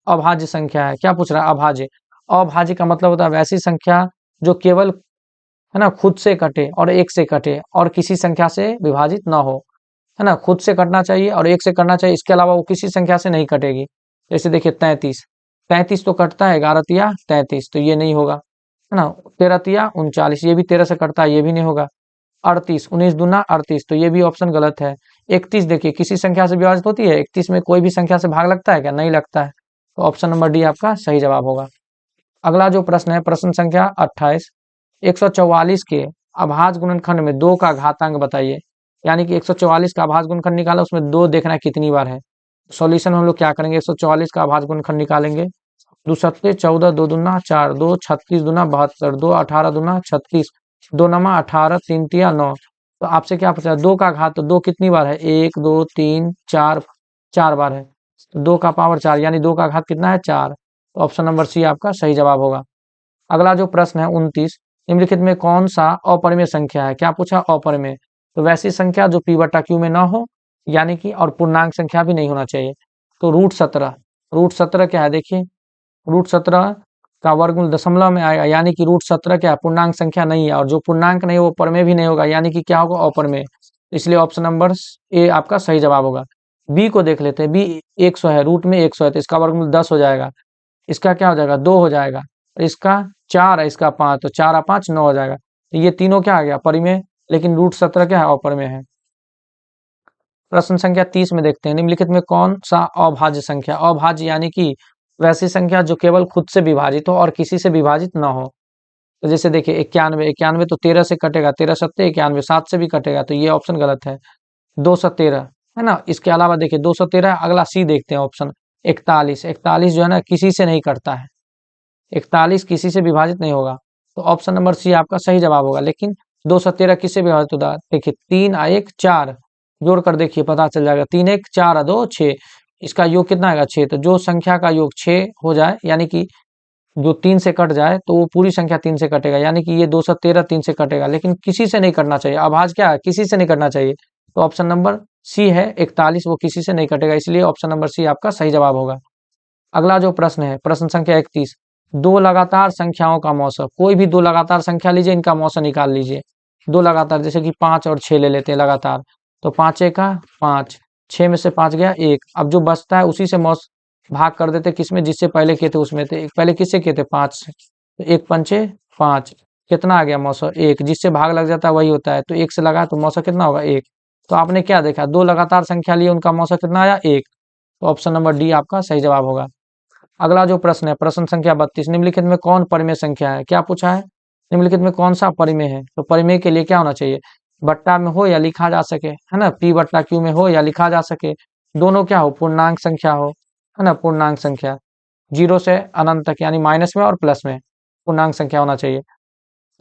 अभाज्य संख्या है, क्या पूछ रहा है, अभाज्य। अभाज्य का मतलब होता है वैसी संख्या जो केवल, है ना, खुद से कटे और एक से कटे और किसी संख्या से विभाजित ना हो, है ना, खुद से कटना चाहिए और एक से कटना चाहिए, इसके अलावा वो किसी संख्या से नहीं कटेगी। जैसे देखिए 33, 33 तो कटता है, 11 तिया 33, तो ये नहीं होगा, है ना। 13 तिया 39, ये भी 13 से कटता है, ये भी नहीं होगा। 38, 19 दूना 38, तो ये भी ऑप्शन गलत है। 31 देखिए किसी संख्या से विभाजित होती है, 31 में कोई भी संख्या से भाग लगता है क्या, नहीं लगता है, तो ऑप्शन नंबर डी आपका सही जवाब होगा। अगला जो प्रश्न है, प्रश्न संख्या 28, 144 के अभाज्य गुणनखंड में 2 का घातांक बताइए। यानी कि 144 का अभाज्य गुणनखंड निकाला, उसमें 2 देखना है कितनी बार है। सॉल्यूशन हम लोग क्या करेंगे, 144 का अभाज्य गुणनखंड निकालेंगे, 2 सत्ते 14, 2 दूना 4, 2 36 दूना 72, 2 18 दूना 36, 2 नमा 18, 3 तिया 9। तो आपसे क्या पूछा है, 2 का घात, तो 2 कितनी बार है, 1 2 3 4, 4 बार है। 2 का पावर 4, यानी 2 का घात कितना है, 4। तो ऑप्शन नंबर सी आपका सही जवाब होगा। अगला जो प्रश्न है 29, निम्नलिखित में कौन सा अपरिमेय संख्या है, क्या पूछा, अपरिमेय। तो वैसी संख्या जो p/q में ना हो, यानी कि और पूर्णांक संख्या भी नहीं होना चाहिए। तो √17, √17 क्या है देखिए, √17 का वर्गमूल दशमलव में आएगा, यानी कि √17 क्या है, पूर्णांक संख्या नहीं है, और जो पूर्णांक नहीं है वो परमेय भी नहीं होगा, यानी कि क्या होगा, अपरिमेय। इसलिए ऑप्शन नंबर ए आपका सही जवाब होगा। बी को देख लेते हैं, बी 100 है, रूट में 100 है, तो इसका वर्गमूल 10 हो जाएगा, इसका क्या हो जाएगा, 2 हो जाएगा, इसका 4 है, इसका 5, तो 4 और 5 9 हो जाएगा। तो ये तीनों क्या आ गया, परिमेय, लेकिन √17 क्या है, अपरिमेय है। प्रश्न संख्या 30 में देखते हैं, निम्नलिखित में कौन सा अभाज्य संख्या, अभाज्य यानी कि वैसी संख्या जो केवल खुद से विभाजित हो और किसी से विभाजित ना हो। तो जैसे देखिए 91, 91 तो 13 से कटेगा, 13 सत्ते 91, 7 से भी कटेगा, तो ये ऑप्शन गलत है। 213 है ना, इसके अलावा देखिए 213, अगला सी देखते हैं ऑप्शन 41, 41 जो है ना किसी से नहीं कटता है, 41 किसी से विभाजित नहीं होगा, तो ऑप्शन नंबर सी आपका सही जवाब होगा। लेकिन 213 किससे विभाजित होता है, देखिए 3 और 1 4, जोड़ कर देखिए पता चल जाएगा, 3 1 4 और 2 6, इसका योग कितना आएगा, 6। तो जो संख्या का योग 6 हो जाए, यानी कि जो 3 से कट जाए, तो वो पूरी संख्या 3 से कटेगा, यानी कि ये 213 3 से कटेगा, लेकिन किसी से नहीं कटना चाहिए। अभाज्य क्या है, किसी से नहीं कटना चाहिए, तो ऑप्शन नंबर सी है 41, वो किसी से नहीं कटेगा, इसलिए ऑप्शन नंबर सी आपका सही जवाब होगा। अगला जो प्रश्न है प्रश्न संख्या 31, दो लगातार संख्याओं का मौसा, कोई भी दो लगातार संख्या लीजिए, इनका मौसा निकाल लीजिए। दो लगातार जैसे कि 5 और 6 ले लेते हैं लगातार, तो 5 का 5, 6 में से 5 गया 1। अब जो बचता है उसी से मौस भाग कर देते किसमें, जिससे पहले किए थे उसमें थे, पहले किससे किए थे 5 से, तो 1 पंचे 5, कितना आ गया मौसा 1, जिससे भाग लग जाता है वही होता है, तो 1 से लगा तो मौसा कितना होगा 1। तो आपने क्या देखा, दो लगातार संख्या लिए उनका मौसा कितना आया 1, तो ऑप्शन नंबर डी आपका सही जवाब होगा। अगला जो प्रश्न है प्रश्न संख्या 32, निम्नलिखित में कौन परिमेय संख्या है, क्या पूछा है, निम्नलिखित में कौन सा परिमेय है, तो परिमेय के लिए क्या होना चाहिए, बट्टा में हो या लिखा जा सके, है ना, p बट्टा q में हो या लिखा जा सके, दोनों क्या हो, पूर्णांक संख्या हो, है ना, पूर्णांक संख्या 0 से अनंत तक यानी माइनस में और प्लस में पूर्णांक संख्या होना चाहिए।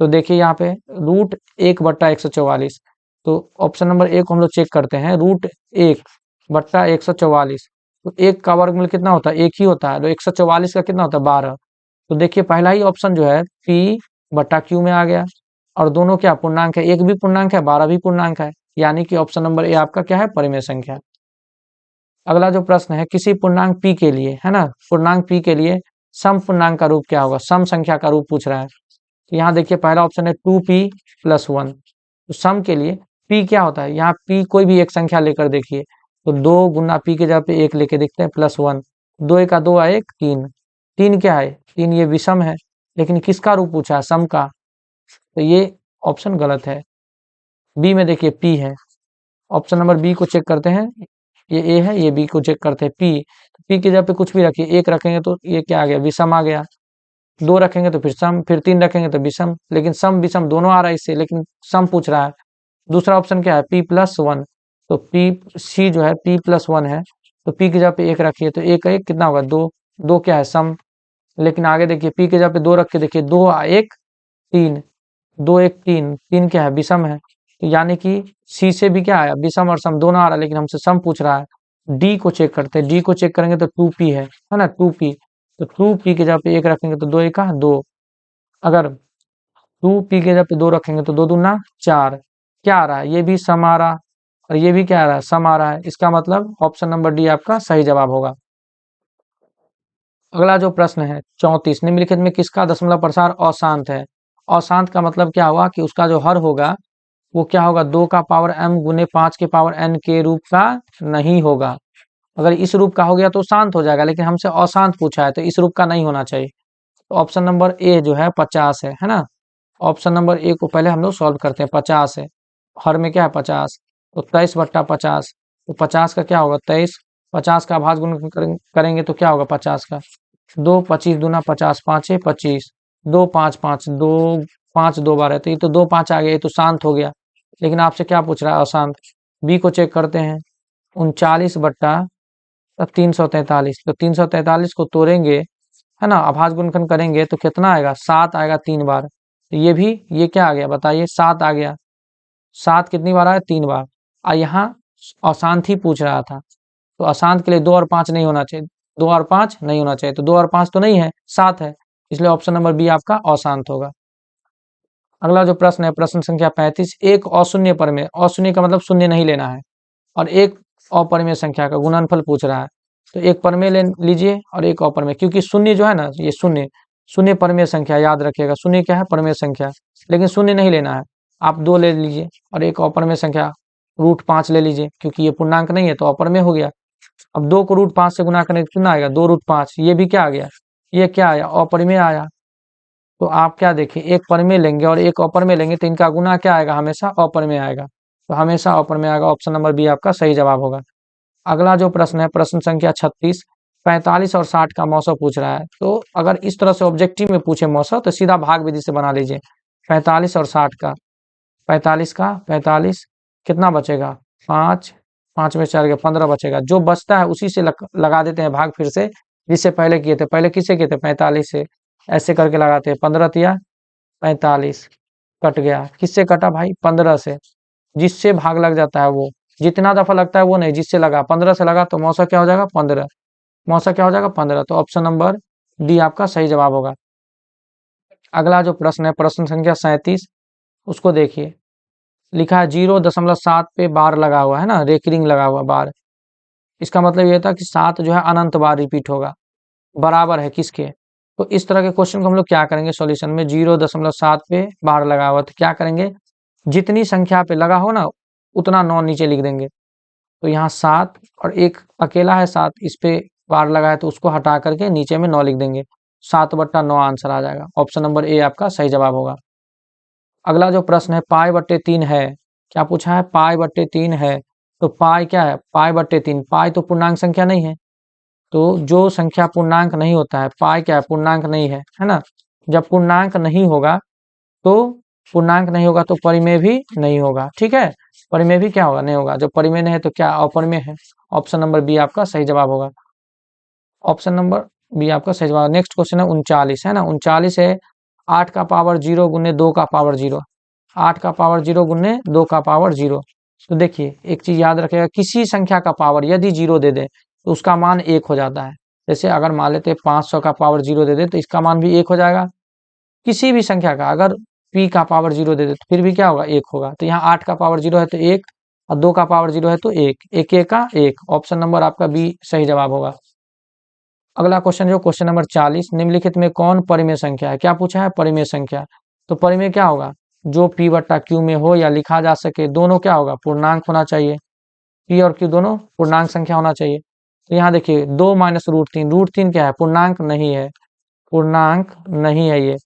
तो देखिए यहाँ पे रूट 1 बट्टा 144, तो ऑप्शन नंबर 1 को हम लोग चेक करते हैं, रूट 1 बट्टा 144, तो 1 का वर्गमूल कितना होता है 1 ही होता है, तो 144 का कितना होता है 12। तो देखिए पहला ही ऑप्शन जो है p बट्टा q में आ गया, और दोनों क्या पूर्णांक है, 1 भी पूर्णांक है 12 भी पूर्णांक है, यानी कि ऑप्शन नंबर ए आपका क्या है परिमेय संख्या। अगला जो प्रश्न है किसी पूर्णांक p के लिए, है ना, पूर्णांक p के लिए सम पूर्णांक का रूप क्या होगा, सम संख्या का रूप पूछ रहा है। तो यहाँ देखिए पहला ऑप्शन है 2p + 1, तो सम के लिए p क्या होता है, यहाँ p कोई भी एक संख्या लेकर देखिए, तो 2 गुना p के जगह पे 1 लेके देखते हैं +1, 2 1 का 2 आए 3, 3 क्या है 3, ये विषम है, लेकिन किसका रूप पूछा है सम का, तो ये ऑप्शन गलत है। बी में देखिए p है, ऑप्शन नंबर बी को चेक करते हैं, ये ए है, ये बी को चेक करते हैं p, तो p की जगह पे कुछ भी रखिए, 1 रखेंगे तो ये क्या आ गया विषम आ गया, 2 रखेंगे तो फिर सम, फिर 3 रखेंगे तो विषम, लेकिन सम विषम दोनों आ रहा है इससे, लेकिन सम पूछ रहा है। दूसरा ऑप्शन क्या है p + 1, तो p c जो है p + 1 है, तो p की जगह पे 1 रखिए, तो 1 का 1 कितना होगा 2, 2 क्या है सम, लेकिन आगे देखिए p की जगह पे 2 रख के देखिए 2 1 3, 2 1 3, 3 क्या है विषम है, तो यानी कि c से भी क्या आया विषम और सम दोनों आ रहा है, लेकिन हमसे सम पूछ रहा है। d को चेक करते हैं, d को चेक करेंगे तो 2p है ना 2p, तो 2p की जगह पे 1 रखेंगे तो 2 1 का 2, अगर 2p की जगह पे 2 रखेंगे तो 2 दूना 4, क्या आ रहा है ये भी सम आ रहा और ये भी क्या आ रहा है सम आ रहा है, इसका मतलब ऑप्शन नंबर डी आपका सही जवाब होगा। अगला जो प्रश्न है 34, निम्नलिखित में किसका दशमलव प्रसार अशांत है, अशांत का मतलब क्या हुआ कि उसका जो हर होगा वो क्या होगा 2 का पावर m गुने 5 के पावर n के रूप का नहीं होगा, अगर इस रूप का हो गया तो शांत हो जाएगा, लेकिन हमसे अशांत पूछा है तो इस रूप का नहीं होना चाहिए, तो ऑप्शन नंबर ए जो है 50 है ना, ऑप्शन नंबर ए को पहले हम लोग सॉल्व करते हैं, 50 है, हर में क्या है 50, तो 23 बट्टा 50, तो 50 का क्या होगा 23, 50 का भाज गुण करेंगे तो क्या होगा 50 का 2, 25 दूना 50, 5 25, 2 5 5, 2 5 2 बार है, तो ये तो 2 5 आ गया, ये तो शांत हो गया, लेकिन आपसे क्या पूछ रहा है अशांत। बी को चेक करते हैं, 39 बट्टा 343, तो 343 को तोड़ेंगे, है ना, अभाज्य गुणनखंड करेंगे तो कितना आएगा 7 आएगा 3 बार, तो ये भी ये क्या आ गया बताइए 7 आ गया, 7 कितनी बार आया 3 बार, और यहाँ अशांत ही पूछ रहा था, तो अशांत के लिए 2 और 5 नहीं होना चाहिए, 2 और 5 नहीं होना चाहिए, तो 2 और 5 तो नहीं है 7 है, इसलिए ऑप्शन नंबर बी आपका अशांत होगा। अगला जो प्रश्न है प्रश्न संख्या 35, एक अशून्य परिमेय, अशून्य का मतलब शून्य नहीं लेना है, और एक अपरिमेय संख्या का गुणनफल पूछ रहा है, तो एक परिमेय ले लीजिए और एक अपरिमेय, क्योंकि शून्य जो है ना ये शून्य शून्य परिमेय संख्या याद रखिएगा, शून्य क्या है परिमेय संख्या, लेकिन शून्य नहीं लेना है, आप 2 ले लीजिए और एक अपरिमेय संख्या √5 ले लीजिए, क्योंकि ये पूर्णांक नहीं है तो अपरिमेय हो गया। अब 2 को √5 से गुना करने कितना आएगा 2√5, ये भी क्या आ गया ये क्या आया अपरिमेय आया, तो आप क्या देखिए एक परिमेय लेंगे और एक अपरिमेय लेंगे तो इनका गुना क्या आएगा हमेशा अपरिमेय आएगा, तो हमेशा अपरिमेय आएगा, ऑप्शन नंबर बी आपका सही जवाब होगा। अगला जो प्रश्न है प्रश्न संख्या 36, 45 और 60 का मौसा पूछ रहा है, तो अगर इस तरह से ऑब्जेक्टिव में पूछे मौसा तो सीधा भाग विधि से बना लीजिए, 45 और 60 का 45 कितना बचेगा 5, 5 में 4 गया 15 बचेगा, जो बचता है उसी से लगा देते हैं भाग फिर से, जिससे पहले किए थे, पहले किससे किए थे 45 से, ऐसे करके लगाते हैं 15 तिया 45 कट गया, किससे कटा भाई 15 से, जिससे भाग लग जाता है वो, जितना दफा लगता है वो नहीं, जिससे लगा 15 से लगा तो मौसा क्या हो जाएगा 15, मौसा क्या हो जाएगा 15, तो ऑप्शन नंबर डी आपका सही जवाब होगा। अगला जो प्रश्न है प्रश्न संख्या 37, उसको देखिए, लिखा है 0.7 पे बार लगा हुआ है ना, रेकरिंग लगा हुआ बार, इसका मतलब ये था कि 7 जो है अनंत बार रिपीट होगा, बराबर है किसके। तो इस तरह के क्वेश्चन को हम लोग क्या करेंगे सॉल्यूशन में, 0.7 पे बार लगा हुआ तो क्या करेंगे, जितनी संख्या पे लगा हो ना उतना 9 नीचे लिख देंगे। तो यहाँ 7 और एक अकेला है 7, इस पे बार लगा है तो उसको हटा करके नीचे में 9 लिख देंगे। 7/9 आंसर आ जाएगा। ऑप्शन नंबर ए आपका सही जवाब होगा। अगला जो प्रश्न है π/3 है, क्या पूछा है, π/3 है। तो पाई क्या है, π/3, पाई तो पूर्णांक संख्या नहीं है। तो जो संख्या पूर्णांक नहीं होता है, पाई क्या है, पूर्णांक नहीं है ना। जब पूर्णांक नहीं होगा तो परिमेय भी नहीं होगा, ठीक है। परिमेय भी क्या होगा, नहीं होगा। जब परिमेय नहीं है तो क्या अपरिमेय है। ऑप्शन नंबर बी आपका सही जवाब होगा। ऑप्शन नंबर बी आपका सही जवाब। नेक्स्ट क्वेश्चन है 39 है ना, 39 है 8 का पावर 0 गुने 2 का पावर 0। 8 का पावर 0 गुने 2 का पावर 0। तो देखिए एक चीज याद रखेगा, किसी संख्या का पावर यदि 0 दे दे तो उसका मान 1 हो जाता है। जैसे अगर मान लेते 500 का पावर 0 दे दे तो इसका मान भी 1 हो जाएगा। किसी भी संख्या का अगर p का पावर 0 दे दे तो फिर भी क्या होगा, 1 होगा। तो यहाँ 8 का पावर 0 है तो 1, और 2 का पावर 0 है तो 1, 1 1 का 1। ऑप्शन नंबर आपका बी सही जवाब होगा। अगला क्वेश्चन जो क्वेश्चन नंबर 40, निम्नलिखित में कौन परिमेय संख्या है। क्या पूछा है, परिमेय संख्या। तो परिमेय क्या होगा, जो p/q में हो या लिखा जा सके, दोनों क्या होगा, पूर्णांक होना चाहिए। p और q दोनों पूर्णांक संख्या होना चाहिए। तो यहाँ देखिए 2 माइनस √3, √3 क्या है, पूर्णांक नहीं है, पूर्णांक नहीं है ये,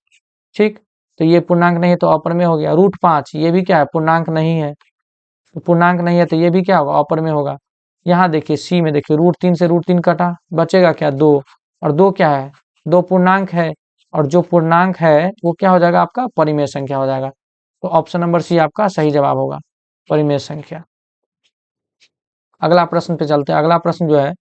ठीक। तो ये पूर्णांक नहीं है तो अपरिमेय हो गया। √5 ये भी क्या है, पूर्णांक नहीं है, तो पूर्णांक नहीं है तो ये भी क्या होगा, अपरिमेय होगा। यहाँ देखिए सी में देखिए √3 से √3 कटा, बचेगा क्या, 2। और 2 क्या है, 2 पूर्णांक है, और जो पूर्णांक है वो क्या हो जाएगा आपका, परिमेय संख्या हो जाएगा। तो ऑप्शन नंबर सी आपका सही जवाब होगा, परिमेय संख्या। अगला प्रश्न पे चलते हैं। अगला प्रश्न जो है,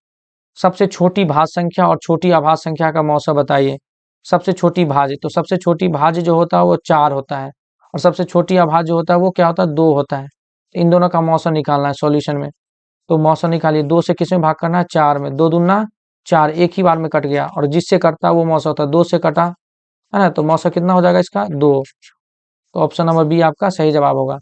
सबसे छोटी भाज्य संख्या और छोटी अभाज्य संख्या का मौसा बताइए। सबसे छोटी भाज्य, तो सबसे छोटी भाज्य जो होता है वो 4 होता है, और सबसे छोटी अभाज्य जो होता है वो क्या होता है, 2 होता है। इन दोनों का मौसा निकालना है सॉल्यूशन में। तो मौसा निकालिए, 2 से किस में भाग करना है, 4 में। 2 दूना 4, एक ही बार में कट गया, और जिससे कटता है वो मौसा होता है, 2 से कटा है ना, तो मौसा कितना हो जाएगा इसका, 2। तो ऑप्शन नंबर बी आपका सही जवाब होगा।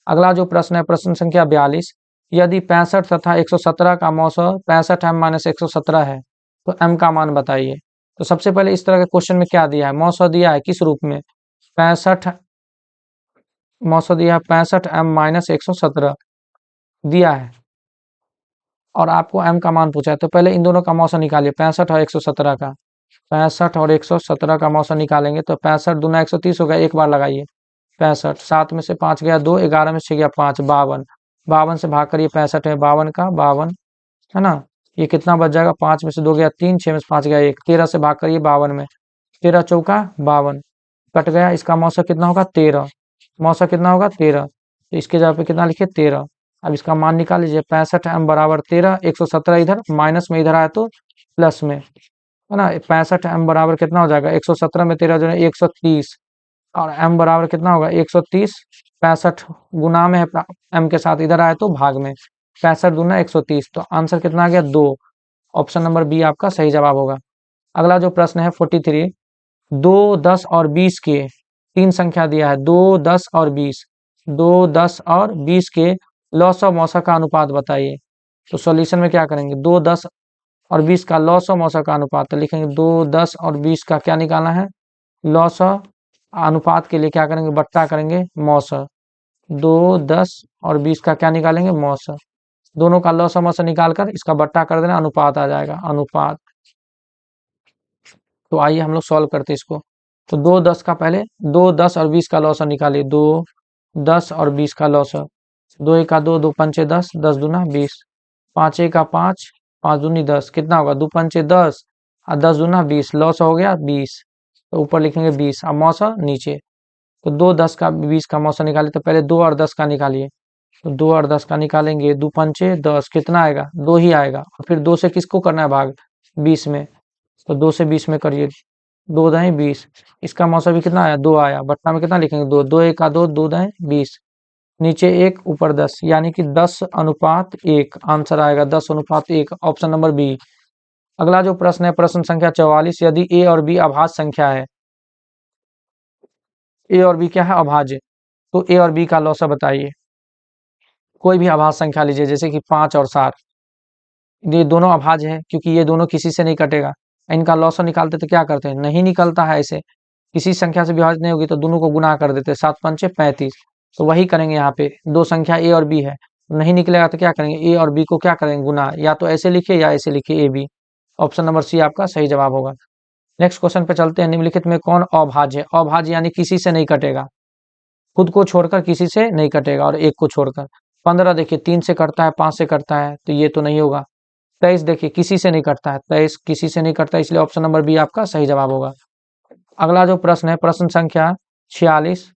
अगला जो प्रश्न है, प्रश्न संख्या 42, यदि 65 तथा 117 का मौसा 65m-117 है तो m का मान बताइए। तो सबसे पहले इस तरह के क्वेश्चन में क्या दिया है, मौसा दिया है किस रूप में, 65, मौसा दिया है 65m-117 दिया है, और आपको m का मान पूछा है। तो पहले इन दोनों का मौसा निकालिए, 65 और 117 का। 65 और 117 का मौसा निकालेंगे तो 65 दूना 130 हो गया, एक बार लगाइए 65, 7 में से 5 गया 2, 11 में से गया 5, 52। 52 से भाग करिए 65 में, 52 का 52 है ना। ये कितना बच जाएगा, 5 में से 2 गया 3, 6 में से 5 गया 1, 13 से भाग करिए 52 में, 13 चौका 52, कट गया। इसका मौसा कितना होगा, 13। मौसा कितना होगा, 13। तो इसके जगह पे कितना लिखे, 13। अब इसका मान निकाल लीजिए, 65m बराबर 13, 117 इधर माइनस में, इधर आया तो प्लस में, है ना। 65m बराबर कितना हो जाएगा, 117 में 13 जो है 130, और m बराबर कितना होगा, 130। 65 गुना में है m के साथ, इधर आए तो भाग में, 65 दूना 130, तो आंसर कितना आ गया, 2। ऑप्शन नंबर बी आपका सही जवाब होगा। अगला जो प्रश्न है 43, 2, 10 और 20 के, तीन संख्या दिया है, 2, 10 और 20, 2, 10 और 20 के लॉस ऑफ मौसा का अनुपात बताइए। तो सॉल्यूशन में क्या करेंगे, 2, 10 और 20 का लॉस ऑफ मौसा का अनुपात, तो लिखेंगे 2, 10 और 20 का क्या निकालना है, लॉस ऑफ, अनुपात के लिए क्या करेंगे, बट्टा करेंगे मौसा। 2, 10 और 20 का क्या निकालेंगे, मौसा। दोनों का लॉस ऑफ मौसा निकाल कर इसका बट्टा कर देना, अनुपात आ जाएगा, अनुपात। तो आइए हम लोग सॉल्व करते हैं इसको। तो 2, 10 का पहले 2, 10 और 20 का लॉस निकालिए, 2, 10 और 20 का लॉस। 2 1 का 2, 2 पंचे 10, 10 दूना 20, 5 1 का 5, 5 दूनी 10, कितना होगा, 2 पंचे 10 और 10 दूना 20, लॉस हो गया 20। तो ऊपर लिखेंगे 20, अब मौसा नीचे। तो 2, 10 का 20 का मौसा निकालिए, तो पहले 2 और 10 का निकालिए। तो 2 और 10 का निकालेंगे, 2 पंचे 10, कितना आएगा, 2 ही आएगा। और फिर 2 से किसको करना है भाग, 20 में। तो 2 से 20 में करिए, 2 दाएं 20, इसका मौसा भी कितना आया, 2 आया। बट्टा में कितना लिखेंगे, 2, 2 1 का 2, 2 दाएं 20, नीचे 1 ऊपर 10, यानी कि 10:1 आंसर आएगा, 10:1, ऑप्शन नंबर बी। अगला जो प्रश्न है, प्रश्न संख्या 44, यदि ए और बी अभाज्य संख्या है, ए और बी क्या है, अभाज्य, तो ए और बी का लौसा बताइए। कोई भी अभाज्य संख्या लीजिए, जैसे कि 5 और 7, ये दोनों अभाज्य है क्योंकि ये दोनों किसी से नहीं कटेगा। इनका लॉसा निकालते तो क्या करते हैं, नहीं निकलता है ऐसे, किसी संख्या से विभाजित नहीं होगी तो दोनों को गुना कर देते, 7 पंचे 35। तो वही करेंगे यहाँ पे, दो संख्या ए और बी है, नहीं निकलेगा तो क्या करेंगे, ए और बी को क्या करेंगे गुना, या तो ऐसे लिखिए या ऐसे लिखिए A B. Option number C आपका सही जवाब होगा। नेक्स्ट क्वेश्चन पे चलते हैं। निम्नलिखित में कौन अभाज्य है? अभाज्य यानी किसी से नहीं कटेगा, खुद को छोड़कर किसी से नहीं कटेगा, और एक को छोड़कर। 15 देखिए 3 से कटता है, 5 से कटता है, तो ये तो नहीं होगा। 23 देखिए किसी से नहीं कटता है, 23 किसी से नहीं कटता, इसलिए ऑप्शन नंबर बी आपका सही जवाब होगा। अगला जो प्रश्न है, प्रश्न संख्या 46,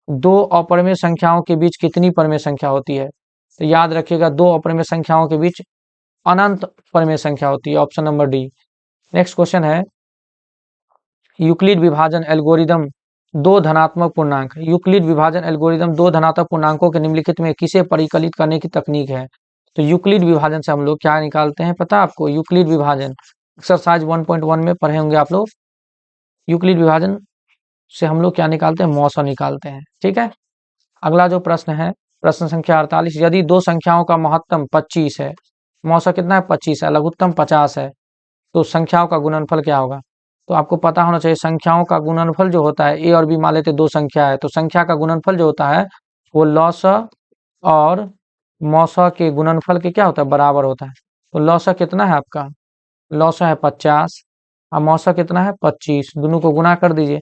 दो अपरिमेय संख्याओं के बीच कितनी परिमेय संख्या होती है? तो याद रखिएगा, दो अपरिमेय संख्याओं के बीच अनंत परिमेय संख्या होती है, option number D. Next question है, यूक्लिड विभाजन एल्गोरिदम दो धनात्मक पूर्णांक, यूक्लिड विभाजन एल्गोरिदम दो धनात्मक पूर्णांकों के निम्नलिखित में किसे परिकलित करने की तकनीक है? तो यूक्लिड विभाजन से हम लोग क्या निकालते हैं, पता है आपको? यूक्लिड विभाजन एक्सरसाइज 1.1 में पढ़े होंगे आप लोग। यूक्लिड विभाजन से हम लोग क्या निकालते हैं, मौसा निकालते हैं, ठीक है। अगला जो प्रश्न है, प्रश्न संख्या 48, यदि दो संख्याओं का महत्तम 25 है, मौसा कितना है 25 है, लघुत्तम 50 है, तो संख्याओं का गुणनफल क्या होगा? तो आपको पता होना चाहिए, संख्याओं का गुणनफल जो होता है, ए और बी मान लेते दो संख्या है, तो संख्या का गुणनफल जो होता है वो लॉसा और मौसा के गुणनफल के क्या होता है, बराबर होता है। तो लॉसा कितना है आपका, लॉसा है 50 और मौसा कितना है 25, दोनों को गुना कर दीजिए,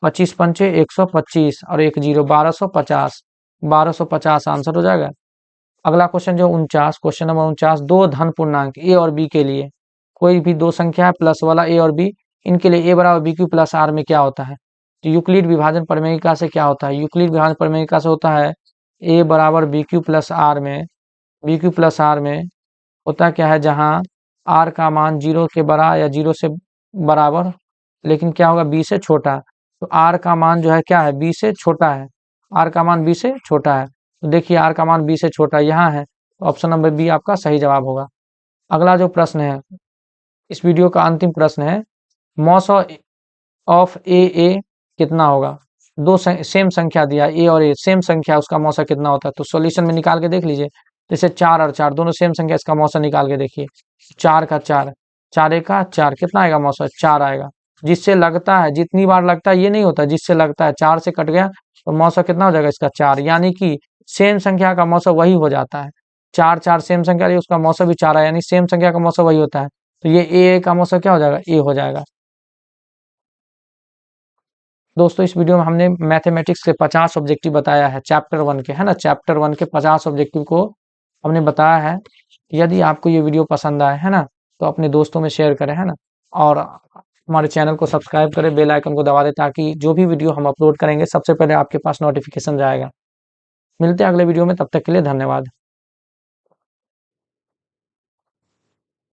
25 पंचे 125 और एक जीरो 1250, 1250 आंसर हो जाएगा। अगला क्वेश्चन जो 49, क्वेश्चन नंबर 49, दो धन पूर्णांक ए और बी के लिए, कोई भी दो संख्या है प्लस वाला ए और बी, इनके लिए ए बराबर बी क्यू प्लस आर में क्या होता है? तो यूक्लिड विभाजन प्रमेयिका से क्या होता है, यूक्लिड विभाजन प्रमेयिका से होता है ए बराबर बी क्यू प्लस आर में, बी क्यू प्लस आर में होता क्या है, जहां आर का मान 0 के बराबर या 0 से बराबर, लेकिन क्या होगा बी से छोटा, तो आर का मान जो है क्या है, बी से छोटा है, आर का मान बी से छोटा है, तो देखिए आर का मान बी से छोटा यहाँ है, तो ऑप्शन नंबर बी आपका सही जवाब होगा। अगला जो प्रश्न है, इस वीडियो का अंतिम प्रश्न है, मॉस ऑफ ए कितना होगा? दो सेम संख्या दिया ए और ए, सेम संख्या, उसका मौसा कितना होता है? तो सॉल्यूशन में निकाल के देख लीजिए, जैसे 4 और 4 दोनों सेम संख्या, इसका मौसा निकाल के देखिए, 4 का 4, 4 एक का 4, कितना आएगा मौसा, 4 आएगा। जिससे लगता है, जितनी बार लगता है ये नहीं होता, जिससे लगता है 4 से कट गया तो मौसा कितना हो जाएगा इसका 4, यानी कि सेम संख्या का मौसा वही हो जाता है। 4 4 सेम संख्या रही, उसका मौसा भी 4 है, यानी सेम संख्या का मौसा वही होता है, तो ये ए का मौसा क्या हो जाएगा, ए हो जाएगा। दोस्तों इस वीडियो में हमने मैथमेटिक्स के 50 ऑब्जेक्टिव बताया है, चैप्टर 1 के, है ना, चैप्टर 1 के 50 ऑब्जेक्टिव को हमने बताया है। यदि आपको ये वीडियो पसंद आए, है ना, तो अपने दोस्तों में शेयर करें, है ना, और हमारे चैनल को सब्सक्राइब करें, बेल आइकन को दबा दें, ताकि जो भी वीडियो हम अपलोड करेंगे सबसे पहले आपके पास नोटिफिकेशन जाएगा। मिलते हैं अगले वीडियो में, तब तक के लिए धन्यवाद।